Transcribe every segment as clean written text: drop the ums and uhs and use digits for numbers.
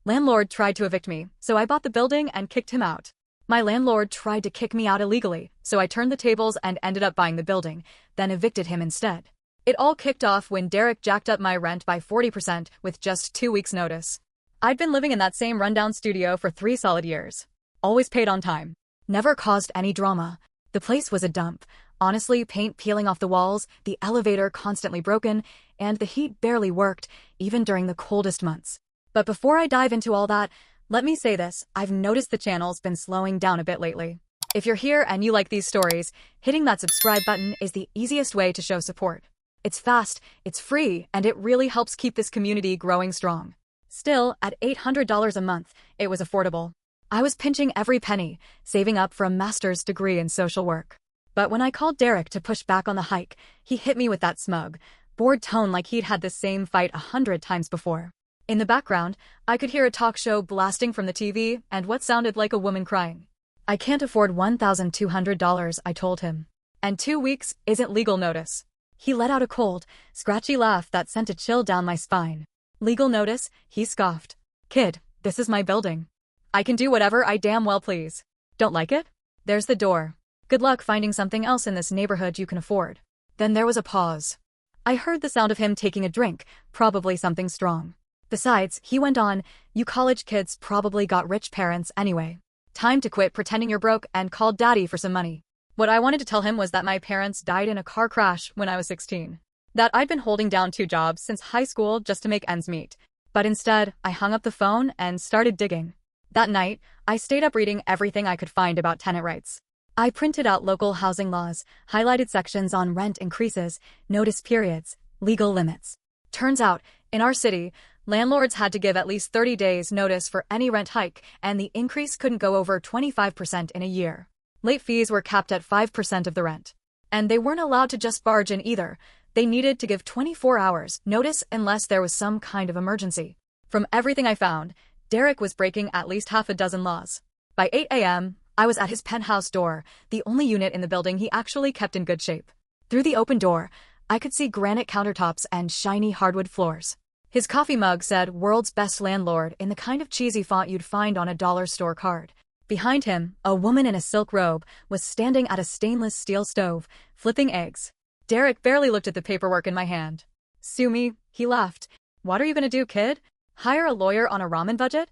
Landlord tried to evict me, so I bought the building and kicked him out. My landlord tried to kick me out illegally, so I turned the tables and ended up buying the building, then evicted him instead. It all kicked off when Derek jacked up my rent by 40% with just 2 weeks' notice. I'd been living in that same rundown studio for 3 solid years. Always paid on time. Never caused any drama. The place was a dump. Honestly, paint peeling off the walls, the elevator constantly broken, and the heat barely worked, even during the coldest months. But before I dive into all that, let me say this, I've noticed the channel's been slowing down a bit lately. If you're here and you like these stories, hitting that subscribe button is the easiest way to show support. It's fast, it's free, and it really helps keep this community growing strong. Still, at $800 a month, it was affordable. I was pinching every penny, saving up for a master's degree in social work. But when I called Derek to push back on the hike, he hit me with that smug, bored tone like he'd had the same fight 100 times before. In the background, I could hear a talk show blasting from the TV and what sounded like a woman crying. I can't afford $1,200, I told him. And 2 weeks isn't legal notice. He let out a cold, scratchy laugh that sent a chill down my spine. Legal notice? He scoffed. Kid, this is my building. I can do whatever I damn well please. Don't like it? There's the door. Good luck finding something else in this neighborhood you can afford. Then there was a pause. I heard the sound of him taking a drink, probably something strong. Besides, he went on, you college kids probably got rich parents anyway. Time to quit pretending you're broke and call daddy for some money. What I wanted to tell him was that my parents died in a car crash when I was 16. That I'd been holding down 2 jobs since high school just to make ends meet. But instead, I hung up the phone and started digging. That night, I stayed up reading everything I could find about tenant rights. I printed out local housing laws, highlighted sections on rent increases, notice periods, legal limits. Turns out, in our city, landlords had to give at least 30 days notice for any rent hike, and the increase couldn't go over 25% in a year. Late fees were capped at 5% of the rent. And they weren't allowed to just barge in either. They needed to give 24 hours notice unless there was some kind of emergency. From everything I found, Derek was breaking at least half a dozen laws. By 8 a.m., I was at his penthouse door, the only unit in the building he actually kept in good shape. Through the open door, I could see granite countertops and shiny hardwood floors. His coffee mug said "World's Best Landlord" in the kind of cheesy font you'd find on a dollar store card. Behind him, a woman in a silk robe was standing at a stainless steel stove, flipping eggs. Derek barely looked at the paperwork in my hand. Sue me, he laughed. What are you gonna do, kid? Hire a lawyer on a ramen budget?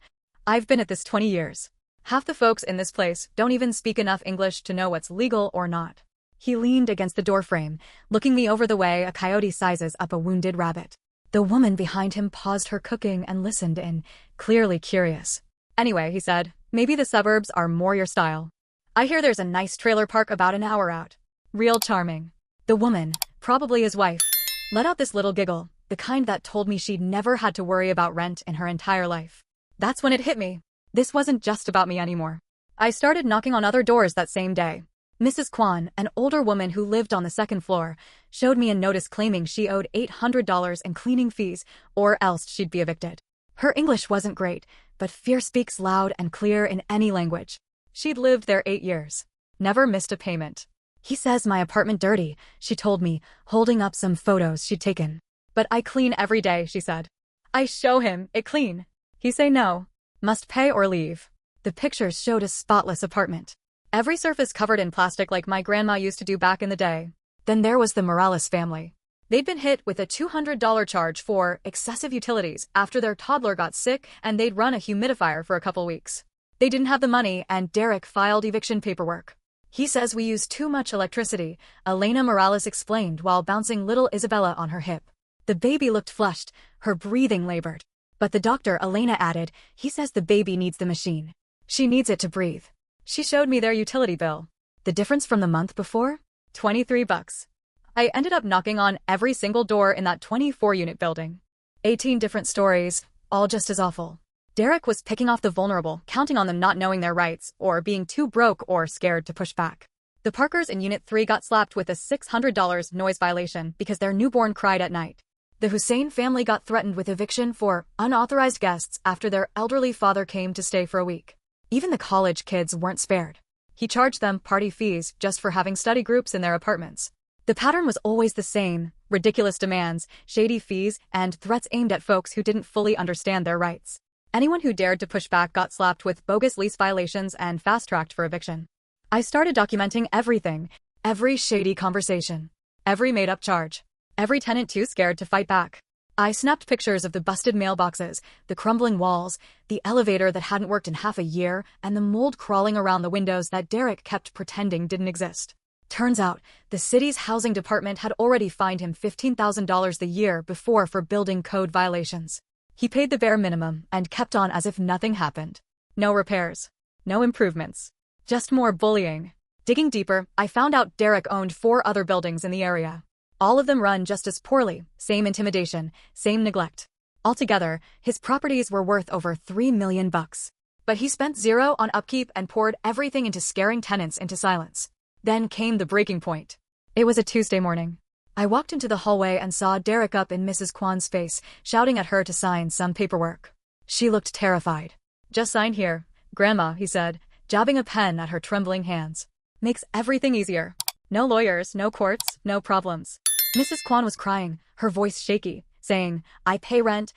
I've been at this 20 years. Half the folks in this place don't even speak enough English to know what's legal or not. He leaned against the doorframe, looking me over the way a coyote sizes up a wounded rabbit. The woman behind him paused her cooking and listened in, clearly curious. Anyway, he said, maybe the suburbs are more your style. I hear there's a nice trailer park about an hour out. Real charming. The woman, probably his wife, let out this little giggle, the kind that told me she'd never had to worry about rent in her entire life. That's when it hit me. This wasn't just about me anymore. I started knocking on other doors that same day. Mrs. Kwan, an older woman who lived on the 2nd floor, showed me a notice claiming she owed $800 in cleaning fees, or else she'd be evicted. Her English wasn't great, but fear speaks loud and clear in any language. She'd lived there 8 years. Never missed a payment. He says my apartment dirty, she told me, holding up some photos she'd taken. But I clean every day, she said. I show him, it clean. He say no. Must pay or leave. The pictures showed a spotless apartment. Every surface covered in plastic like my grandma used to do back in the day. Then there was the Morales family. They'd been hit with a $200 charge for excessive utilities after their toddler got sick and they'd run a humidifier for a couple weeks. They didn't have the money and Derek filed eviction paperwork. He says we use too much electricity, Elena Morales explained while bouncing little Isabella on her hip. The baby looked flushed, her breathing labored. But the doctor, Elena added, he says the baby needs the machine. She needs it to breathe. She showed me their utility bill. The difference from the month before? $23. I ended up knocking on every single door in that 24-unit building. 18 different stories, all just as awful. Derek was picking off the vulnerable, counting on them not knowing their rights, or being too broke or scared to push back. The Parkers in Unit 3 got slapped with a $600 noise violation because their newborn cried at night. The Hussein family got threatened with eviction for unauthorized guests after their elderly father came to stay for a week. Even the college kids weren't spared. He charged them party fees just for having study groups in their apartments. The pattern was always the same: ridiculous demands, shady fees, and threats aimed at folks who didn't fully understand their rights. Anyone who dared to push back got slapped with bogus lease violations and fast-tracked for eviction. I started documenting everything, every shady conversation, every made-up charge, every tenant too scared to fight back. I snapped pictures of the busted mailboxes, the crumbling walls, the elevator that hadn't worked in half a year, and the mold crawling around the windows that Derek kept pretending didn't exist. Turns out, the city's housing department had already fined him $15,000 the year before for building code violations. He paid the bare minimum and kept on as if nothing happened. No repairs. No improvements. Just more bullying. Digging deeper, I found out Derek owned 4 other buildings in the area. All of them run just as poorly, same intimidation, same neglect. Altogether, his properties were worth over $3 million. But he spent zero on upkeep and poured everything into scaring tenants into silence. Then came the breaking point. It was a Tuesday morning. I walked into the hallway and saw Derek up in Mrs. Kwan's face, shouting at her to sign some paperwork. She looked terrified. "Just sign here, Grandma," he said, jabbing a pen at her trembling hands. "Makes everything easier. No lawyers, no courts, no problems." Mrs. Kwan was crying, her voice shaky, saying, I pay rent,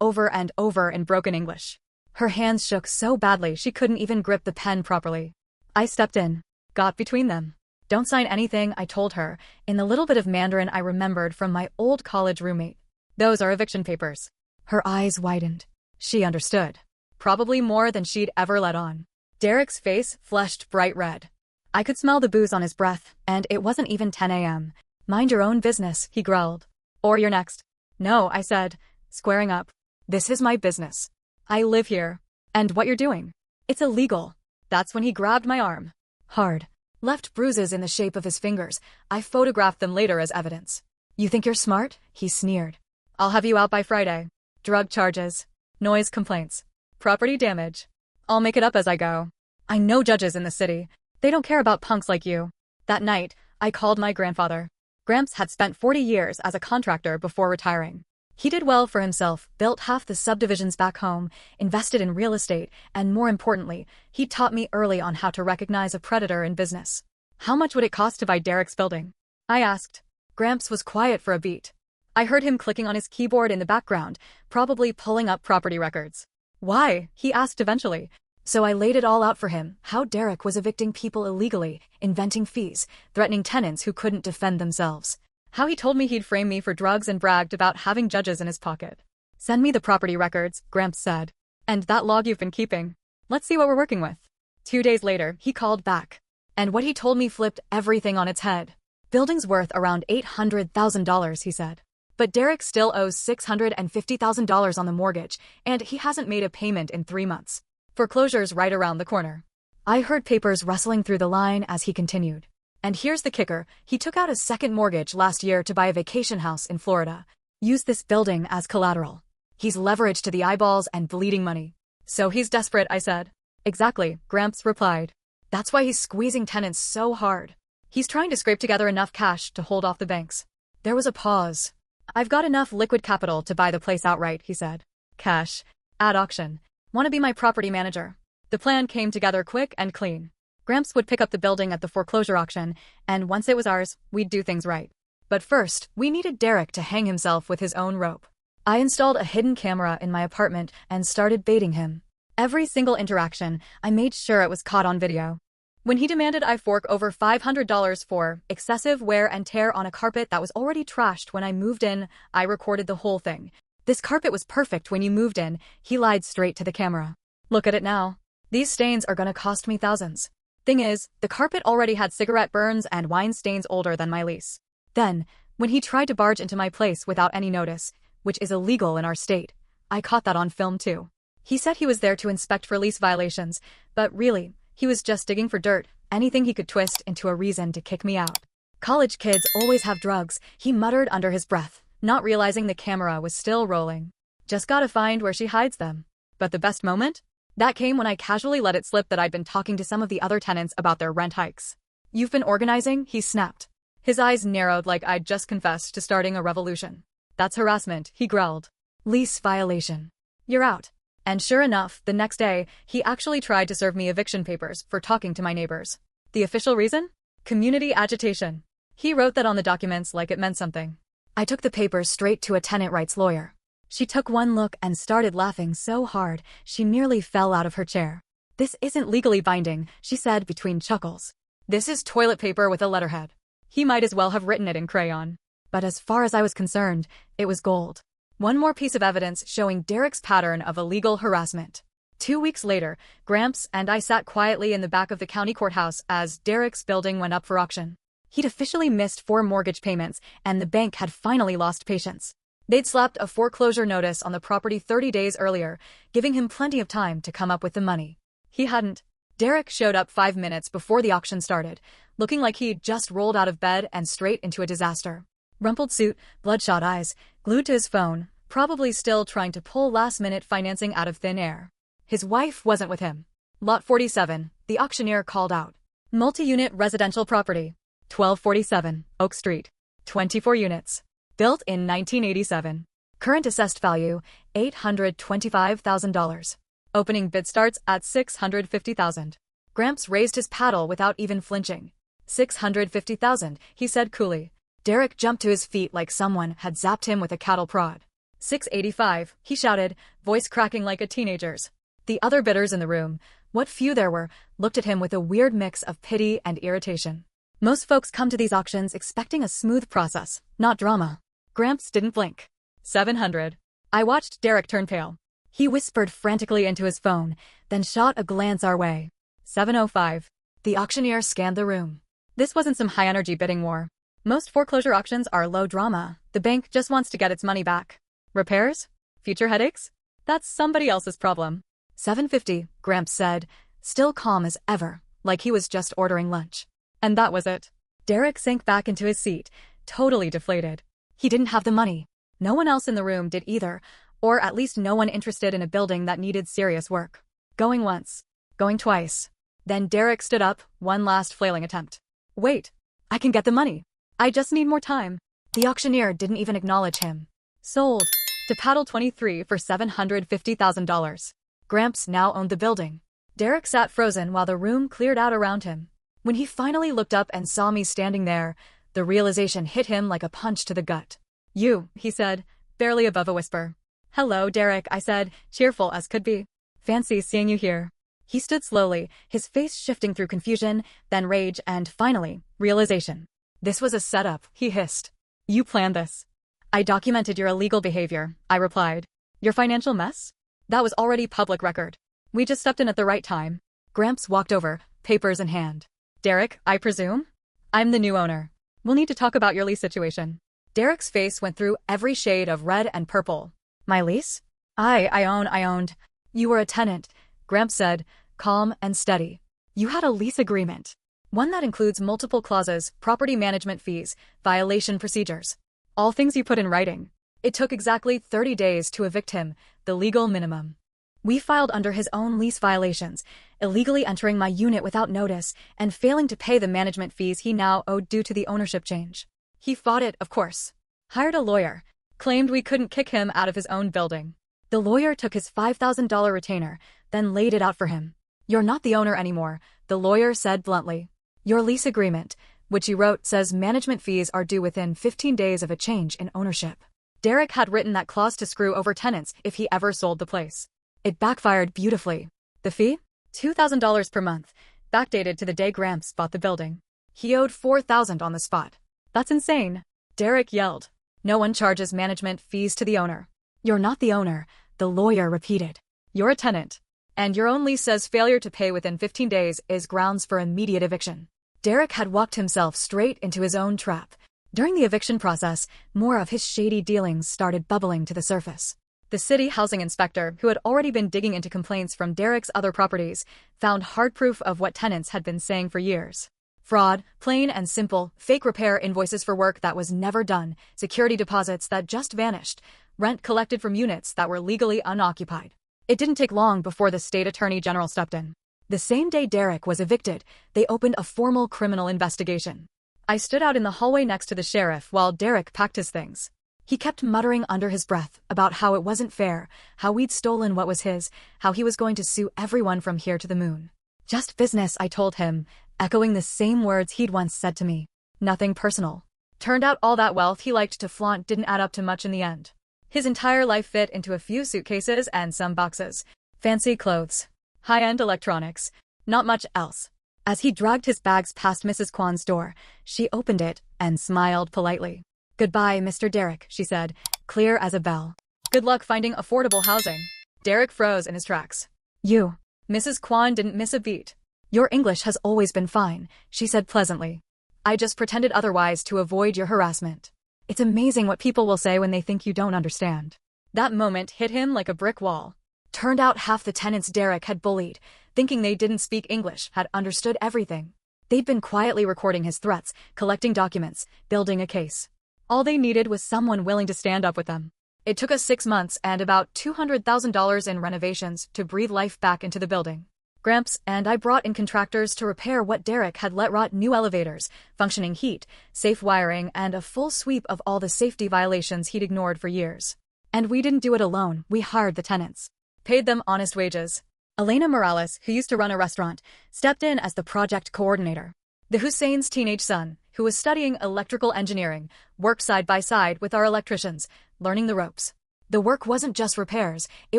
over and over in broken English. Her hands shook so badly she couldn't even grip the pen properly. I stepped in, got between them. "Don't sign anything," I told her, in the little bit of Mandarin I remembered from my old college roommate. "Those are eviction papers." Her eyes widened. She understood. Probably more than she'd ever let on. Derek's face flushed bright red. I could smell the booze on his breath, and it wasn't even 10 a.m. "Mind your own business," he growled. "Or you're next." "No," I said, squaring up. "This is my business. I live here. And what you're doing, it's illegal." That's when he grabbed my arm. Hard. Left bruises in the shape of his fingers. I photographed them later as evidence. "You think you're smart?" he sneered. "I'll have you out by Friday. Drug charges, noise complaints, property damage. I'll make it up as I go. I know judges in the city. They don't care about punks like you." That night, I called my grandfather. Gramps had spent 40 years as a contractor before retiring. He did well for himself, built half the subdivisions back home, invested in real estate, and more importantly, he taught me early on how to recognize a predator in business. "How much would it cost to buy Derek's building?" I asked. Gramps was quiet for a beat. I heard him clicking on his keyboard in the background, probably pulling up property records. "Why?" he asked eventually. So I laid it all out for him, how Derek was evicting people illegally, inventing fees, threatening tenants who couldn't defend themselves. How he told me he'd frame me for drugs and bragged about having judges in his pocket. "Send me the property records," Gramps said. "And that log you've been keeping. Let's see what we're working with." 2 days later, he called back. And what he told me flipped everything on its head. "Building's worth around $800,000, he said. But Derek still owes $650,000 on the mortgage, and he hasn't made a payment in 3 months. Foreclosure's right around the corner." I heard papers rustling through the line as he continued. "And here's the kicker, he took out a second mortgage last year to buy a vacation house in Florida. Used this building as collateral. He's leveraged to the eyeballs and bleeding money." "So he's desperate," I said. "Exactly," Gramps replied. "That's why he's squeezing tenants so hard. He's trying to scrape together enough cash to hold off the banks." There was a pause. "I've got enough liquid capital to buy the place outright," he said. "Cash. At auction. Want to be my property manager?" The plan came together quick and clean. Gramps would pick up the building at the foreclosure auction, and once it was ours, we'd do things right. But first, we needed Derek to hang himself with his own rope. I installed a hidden camera in my apartment and started baiting him. Every single interaction, I made sure it was caught on video. When he demanded I fork over $500 for excessive wear and tear on a carpet that was already trashed when I moved in, I recorded the whole thing. "This carpet was perfect when you moved in," he lied straight to the camera. "Look at it now. These stains are gonna cost me thousands." Thing is, the carpet already had cigarette burns and wine stains older than my lease. Then, when he tried to barge into my place without any notice, which is illegal in our state, I caught that on film too. He said he was there to inspect for lease violations, but really, he was just digging for dirt, anything he could twist into a reason to kick me out. "College kids always have drugs," he muttered under his breath, not realizing the camera was still rolling. "Just gotta find where she hides them." But the best moment? That came when I casually let it slip that I'd been talking to some of the other tenants about their rent hikes. "You've been organizing?" he snapped. His eyes narrowed like I'd just confessed to starting a revolution. "That's harassment," he growled. "Lease violation. You're out." And sure enough, the next day, he actually tried to serve me eviction papers for talking to my neighbors. The official reason? Community agitation. He wrote that on the documents like it meant something. I took the papers straight to a tenant rights lawyer. She took one look and started laughing so hard she nearly fell out of her chair. "This isn't legally binding," she said between chuckles. "This is toilet paper with a letterhead. He might as well have written it in crayon." But as far as I was concerned, it was gold. One more piece of evidence showing Derek's pattern of illegal harassment. 2 weeks later, Gramps and I sat quietly in the back of the county courthouse as Derek's building went up for auction. He'd officially missed 4 mortgage payments, and the bank had finally lost patience. They'd slapped a foreclosure notice on the property 30 days earlier, giving him plenty of time to come up with the money. He hadn't. Derek showed up 5 minutes before the auction started, looking like he'd just rolled out of bed and straight into a disaster. Rumpled suit, bloodshot eyes, glued to his phone, probably still trying to pull last-minute financing out of thin air. His wife wasn't with him. Lot 47, the auctioneer called out. Multi-unit residential property. 1247, Oak Street. 24 units. Built in 1987. Current assessed value, $825,000. Opening bid starts at $650,000. Gramps raised his paddle without even flinching. $650,000, he said coolly. Derek jumped to his feet like someone had zapped him with a cattle prod. $685, he shouted, voice cracking like a teenager's. The other bidders in the room, what few there were, looked at him with a weird mix of pity and irritation. Most folks come to these auctions expecting a smooth process, not drama. Gramps didn't blink. $700. I watched Derek turn pale. He whispered frantically into his phone, then shot a glance our way. $705. The auctioneer scanned the room. This wasn't some high-energy bidding war. Most foreclosure auctions are low drama. The bank just wants to get its money back. Repairs? Future headaches? That's somebody else's problem. $750, Gramps said, still calm as ever, like he was just ordering lunch. And that was it. Derek sank back into his seat, totally deflated. He didn't have the money. No one else in the room did either, or at least no one interested in a building that needed serious work. Going once. Going twice. Then Derek stood up, one last flailing attempt. Wait. I can get the money. I just need more time. The auctioneer didn't even acknowledge him. Sold. To Paddle 23 for $750,000. Gramps now owned the building. Derek sat frozen while the room cleared out around him. When he finally looked up and saw me standing there, the realization hit him like a punch to the gut. You, he said, barely above a whisper. Hello, Derek, I said, cheerful as could be. Fancy seeing you here. He stood slowly, his face shifting through confusion, then rage, and finally, realization. This was a setup, he hissed. You planned this. I documented your illegal behavior, I replied. Your financial mess? That was already public record. We just stepped in at the right time. Gramps walked over, papers in hand. Derek, I presume? I'm the new owner. We'll need to talk about your lease situation. Derek's face went through every shade of red and purple. My lease? I owned. You were a tenant, Gramps said, calm and steady. You had a lease agreement. One that includes multiple clauses, property management fees, violation procedures. All things you put in writing. It took exactly 30 days to evict him, the legal minimum. We filed under his own lease violations, illegally entering my unit without notice and failing to pay the management fees he now owed due to the ownership change. He fought it, of course. Hired a lawyer. Claimed we couldn't kick him out of his own building. The lawyer took his $5,000 retainer, then laid it out for him. You're not the owner anymore, the lawyer said bluntly. Your lease agreement, which you wrote, says management fees are due within 15 days of a change in ownership. Derek had written that clause to screw over tenants if he ever sold the place. It backfired beautifully. The fee? $2,000 per month, backdated to the day Gramps bought the building. He owed $4,000 on the spot. That's insane. Derek yelled. No one charges management fees to the owner. You're not the owner, the lawyer repeated. You're a tenant. And your own lease says failure to pay within 15 days is grounds for immediate eviction. Derek had walked himself straight into his own trap. During the eviction process, more of his shady dealings started bubbling to the surface. The city housing inspector, who had already been digging into complaints from Derek's other properties, found hard proof of what tenants had been saying for years. Fraud, plain and simple, fake repair invoices for work that was never done, security deposits that just vanished, rent collected from units that were legally unoccupied. It didn't take long before the state attorney general stepped in. The same day Derek was evicted, they opened a formal criminal investigation. I stood out in the hallway next to the sheriff while Derek packed his things. He kept muttering under his breath about how it wasn't fair, how we'd stolen what was his, how he was going to sue everyone from here to the moon. Just business, I told him, echoing the same words he'd once said to me. Nothing personal. Turned out all that wealth he liked to flaunt didn't add up to much in the end. His entire life fit into a few suitcases and some boxes. Fancy clothes. High-end electronics. Not much else. As he dragged his bags past Mrs. Kwan's door, she opened it and smiled politely. "Goodbye, Mr. Derek," she said, clear as a bell. "Good luck finding affordable housing." Derek froze in his tracks. "You." Mrs. Kwan didn't miss a beat. "Your English has always been fine," she said pleasantly. "I just pretended otherwise to avoid your harassment. It's amazing what people will say when they think you don't understand." That moment hit him like a brick wall. Turned out half the tenants Derek had bullied, thinking they didn't speak English, had understood everything. They'd been quietly recording his threats, collecting documents, building a case. All they needed was someone willing to stand up with them. It took us 6 months and about $200,000 in renovations to breathe life back into the building. Gramps and I brought in contractors to repair what Derek had let rot: new elevators, functioning heat, safe wiring, and a full sweep of all the safety violations he'd ignored for years. And we didn't do it alone, we hired the tenants. Paid them honest wages. Elena Morales, who used to run a restaurant, stepped in as the project coordinator. The Hussein's teenage son, who was studying electrical engineering, worked side by side with our electricians, learning the ropes. The work wasn't just repairs, it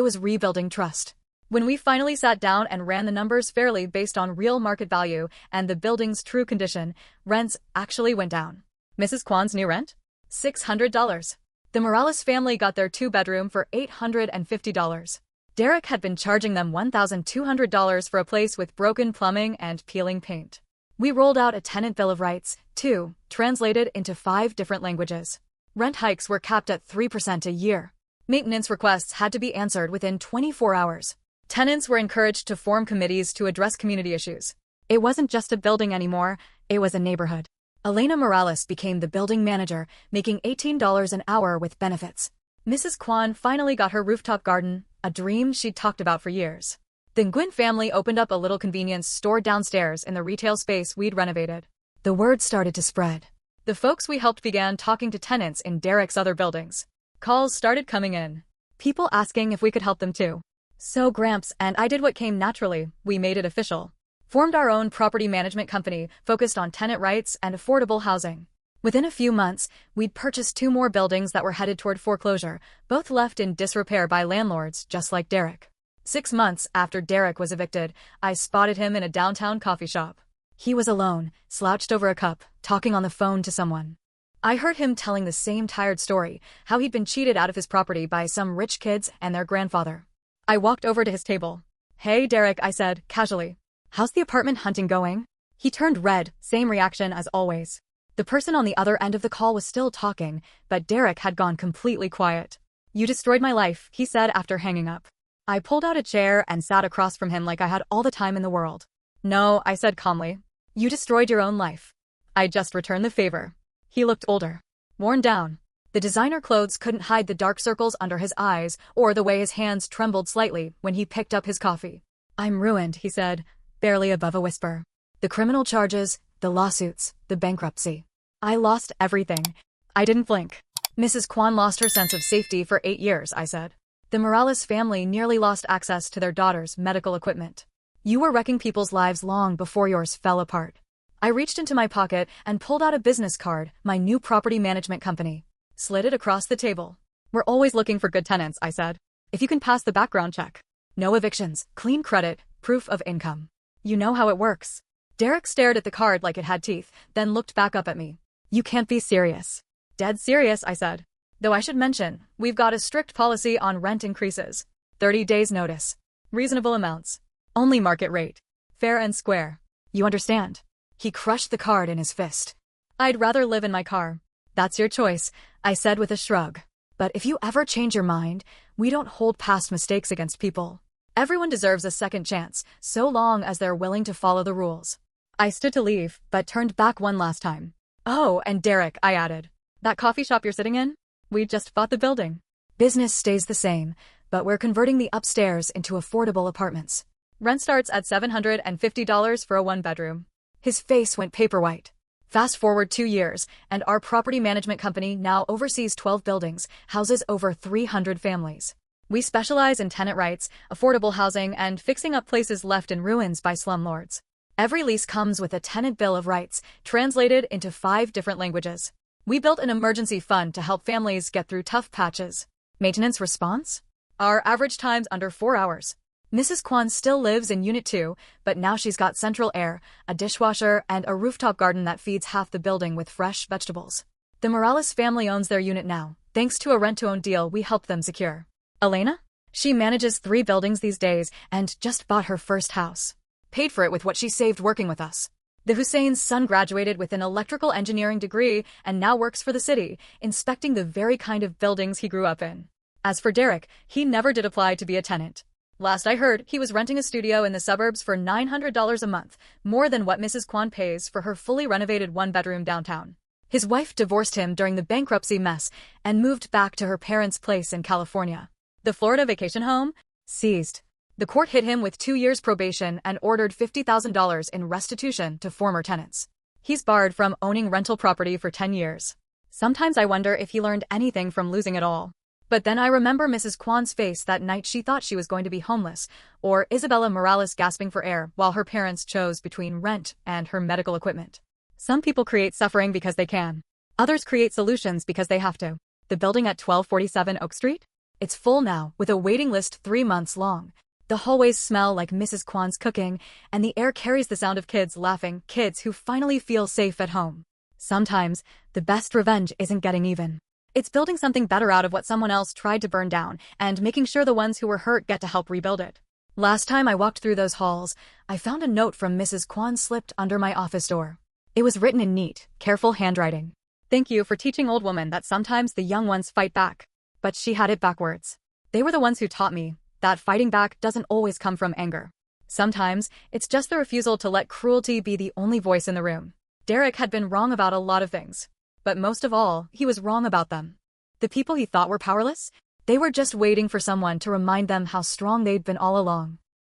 was rebuilding trust. When we finally sat down and ran the numbers fairly based on real market value and the building's true condition, rents actually went down. Mrs. Kwan's new rent? $600. The Morales family got their 2-bedroom for $850. Derek had been charging them $1,200 for a place with broken plumbing and peeling paint. We rolled out a tenant bill of rights, too, translated into 5 different languages. Rent hikes were capped at 3% a year. Maintenance requests had to be answered within 24 hours. Tenants were encouraged to form committees to address community issues. It wasn't just a building anymore, it was a neighborhood. Elena Morales became the building manager, making $18 an hour with benefits. Mrs. Kwan finally got her rooftop garden, a dream she'd talked about for years. The Nguyen family opened up a little convenience store downstairs in the retail space we'd renovated. The word started to spread. The folks we helped began talking to tenants in Derek's other buildings. Calls started coming in. People asking if we could help them too. So Gramps and I did what came naturally, we made it official. Formed our own property management company focused on tenant rights and affordable housing. Within a few months, we'd purchased 2 more buildings that were headed toward foreclosure, both left in disrepair by landlords just like Derek. 6 months after Derek was evicted, I spotted him in a downtown coffee shop. He was alone, slouched over a cup, talking on the phone to someone. I heard him telling the same tired story, how he'd been cheated out of his property by some rich kids and their grandfather. I walked over to his table. "Hey, Derek," I said, casually. "How's the apartment hunting going?" He turned red, same reaction as always. The person on the other end of the call was still talking, but Derek had gone completely quiet. "You destroyed my life," he said after hanging up. I pulled out a chair and sat across from him like I had all the time in the world. "No," I said calmly. "You destroyed your own life. I just returned the favor." He looked older. Worn down. The designer clothes couldn't hide the dark circles under his eyes or the way his hands trembled slightly when he picked up his coffee. "I'm ruined," he said, barely above a whisper. "The criminal charges, the lawsuits, the bankruptcy. I lost everything." I didn't blink. "Mrs. Kwan lost her sense of safety for 8 years," I said. "The Morales family nearly lost access to their daughter's medical equipment. You were wrecking people's lives long before yours fell apart." I reached into my pocket and pulled out a business card, my new property management company. Slid it across the table. "We're always looking for good tenants," I said. "If you can pass the background check. No evictions, clean credit, proof of income. You know how it works." Derek stared at the card like it had teeth, then looked back up at me. "You can't be serious." "Dead serious," I said. "Though I should mention, we've got a strict policy on rent increases. 30 days notice. Reasonable amounts. Only market rate. Fair and square. You understand?" He crushed the card in his fist. "I'd rather live in my car." "That's your choice," I said with a shrug. "But if you ever change your mind, we don't hold past mistakes against people. Everyone deserves a second chance, so long as they're willing to follow the rules." I stood to leave, but turned back one last time. "Oh, and Derek," I added. "That coffee shop you're sitting in? We just bought the building. Business stays the same, but we're converting the upstairs into affordable apartments. Rent starts at $750 for a 1-bedroom. His face went paper white. Fast forward 2 years, and our property management company now oversees 12 buildings, houses over 300 families. We specialize in tenant rights, affordable housing, and fixing up places left in ruins by slumlords. Every lease comes with a tenant bill of rights, translated into 5 different languages. We built an emergency fund to help families get through tough patches. Maintenance response? Our average time's under 4 hours. Mrs. Kwan still lives in Unit 2, but now she's got central air, a dishwasher, and a rooftop garden that feeds half the building with fresh vegetables. The Morales family owns their unit now, thanks to a rent-to-own deal we helped them secure. Elena? She manages 3 buildings these days and just bought her first house. Paid for it with what she saved working with us. The Hussein's son graduated with an electrical engineering degree and now works for the city, inspecting the very kind of buildings he grew up in. As for Derek, he never did apply to be a tenant. Last I heard, he was renting a studio in the suburbs for $900 a month, more than what Mrs. Kwan pays for her fully renovated 1-bedroom downtown. His wife divorced him during the bankruptcy mess and moved back to her parents' place in California. The Florida vacation home? Seized. The court hit him with 2 years probation and ordered $50,000 in restitution to former tenants. He's barred from owning rental property for 10 years. Sometimes I wonder if he learned anything from losing it all. But then I remember Mrs. Kwan's face that night she thought she was going to be homeless, or Isabella Morales gasping for air while her parents chose between rent and her medical equipment. Some people create suffering because they can. Others create solutions because they have to. The building at 1247 Oak Street? It's full now, with a waiting list 3 months long. The hallways smell like Mrs. Kwan's cooking, and the air carries the sound of kids laughing, kids who finally feel safe at home. Sometimes, the best revenge isn't getting even. It's building something better out of what someone else tried to burn down, and making sure the ones who were hurt get to help rebuild it. Last time I walked through those halls, I found a note from Mrs. Kwan slipped under my office door. It was written in neat, careful handwriting. Thank you for teaching old women that sometimes the young ones fight back. But she had it backwards. They were the ones who taught me that fighting back doesn't always come from anger. Sometimes, it's just the refusal to let cruelty be the only voice in the room. Derek had been wrong about a lot of things. But most of all, he was wrong about them. The people he thought were powerless? They were just waiting for someone to remind them how strong they'd been all along.